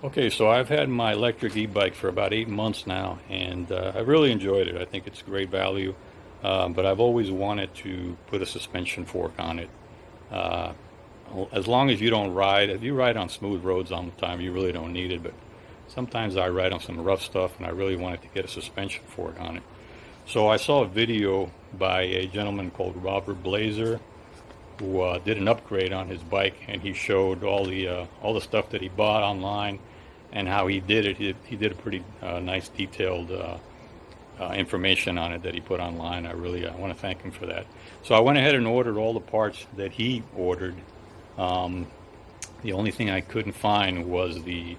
Okay, so I've had my electric e-bike for about 8 months now, and I really enjoyed it. I think it's great value, but I've always wanted to put a suspension fork on it. Uh, as long as you don't ride, if you ride on smooth roads all the time, you really don't need it, but sometimes I ride on some rough stuff, and I really wanted to get a suspension fork on it. So I saw a video by a gentleman called Robert Blazer, who did an upgrade on his bike, and he showed all the stuff that he bought online and how he did it. He did a pretty nice detailed information on it that he put online. I want to thank him for that. So I went ahead and ordered all the parts that he ordered. The only thing I couldn't find was the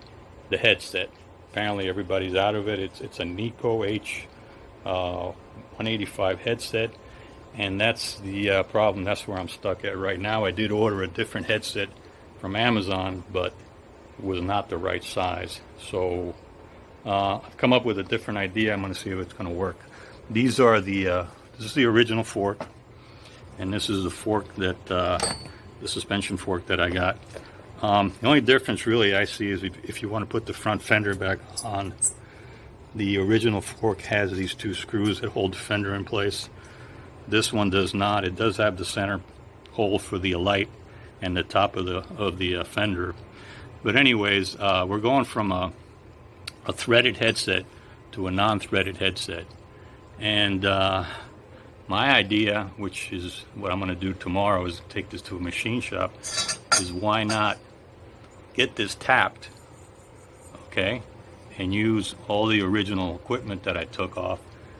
headset. Apparently everybody's out of it. It's a Nico H 185 headset, and that's the problem. That's where I'm stuck at right now. I did order a different headset from Amazon, but it was not the right size. So I've come up with a different idea. I'm going to see if it's going to work. These are this is the original fork, and this is the fork that the suspension fork that I got. The only difference really I see is if you want to put the front fender back on, the original fork has these two screws that hold the fender in place. This one does not. It does have the center hole for the light and the top of the fender. But anyways, we're going from a threaded headset to a non-threaded headset. And my idea, which is what I'm going to do tomorrow, is take this to a machine shop, is why not get this tapped, okay, and use all the original equipment that I took off,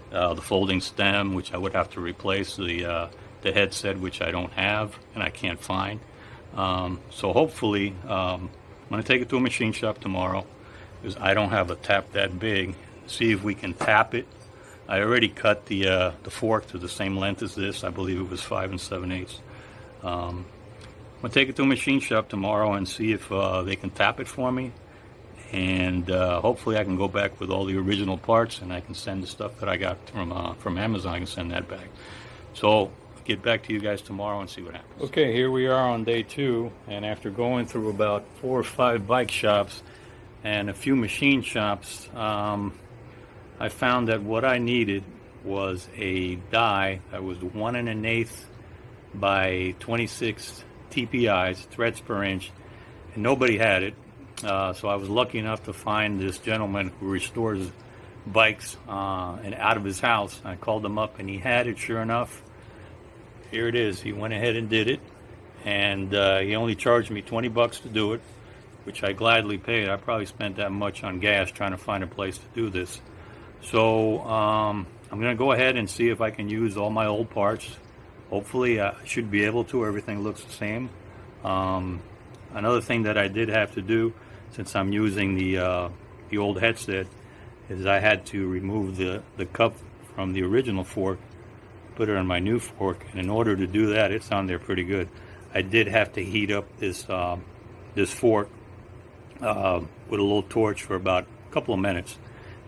the folding stem, which I would have to replace, the headset, which I don't have and I can't find. So hopefully, I'm going to take it to a machine shop tomorrow, because I don't have a tap that big. See if we can tap it. I already cut the fork to the same length as this. I believe it was 5 7/8. I'm going to take it to a machine shop tomorrow and see if they can tap it for me. And hopefully I can go back with all the original parts, and I can send the stuff that I got from Amazon. I can send that back. So I'll get back to you guys tomorrow and see what happens. Okay, here we are on day 2, and after going through about 4 or 5 bike shops and a few machine shops, I found that what I needed was a die that was 1 1/8 by 26 TPIs, threads per inch, and nobody had it. So I was lucky enough to find this gentleman who restores bikes and out of his house. I called him up, and he had it. Sure enough, here it is. He went ahead and did it, and he only charged me $20 to do it, which I gladly paid. I probably spent that much on gas trying to find a place to do this. So I'm going to go ahead and see if I can use all my old parts. Hopefully I should be able to. Everything looks the same. Another thing that I did have to do, since I'm using the old headset, is I had to remove the cup from the original fork, put it on my new fork, and in order to do that, it's on there pretty good. I did have to heat up this fork with a little torch for about a couple of minutes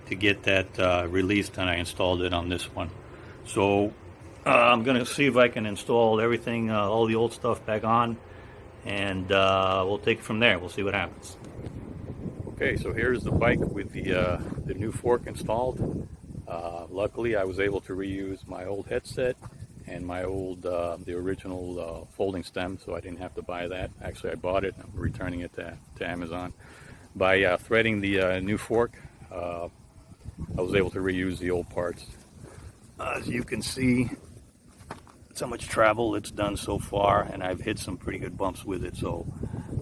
to get that released, and I installed it on this one. So I'm going to see if I can install everything, all the old stuff back on, and we'll take it from there. We'll see what happens. Okay, so here's the bike with the new fork installed. Luckily, I was able to reuse my old headset and my old the original folding stem, so I didn't have to buy that. Actually, I bought it. I'm returning it to Amazon. By threading the new fork, I was able to reuse the old parts. As you can see, that's how much travel it's done so far, and I've hit some pretty good bumps with it, so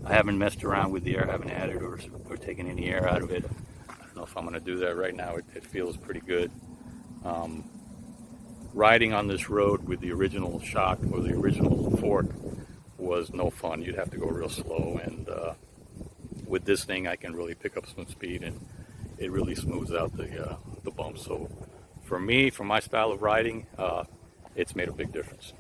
I haven't messed around with the air, I haven't added or taken any air out of it. I don't know if I'm going to do that right now. It feels pretty good. Riding on this road with the original shock or the original fork was no fun. You'd have to go real slow, and with this thing I can really pick up some speed, and it really smooths out the bumps. So for me, for my style of riding, it's made a big difference.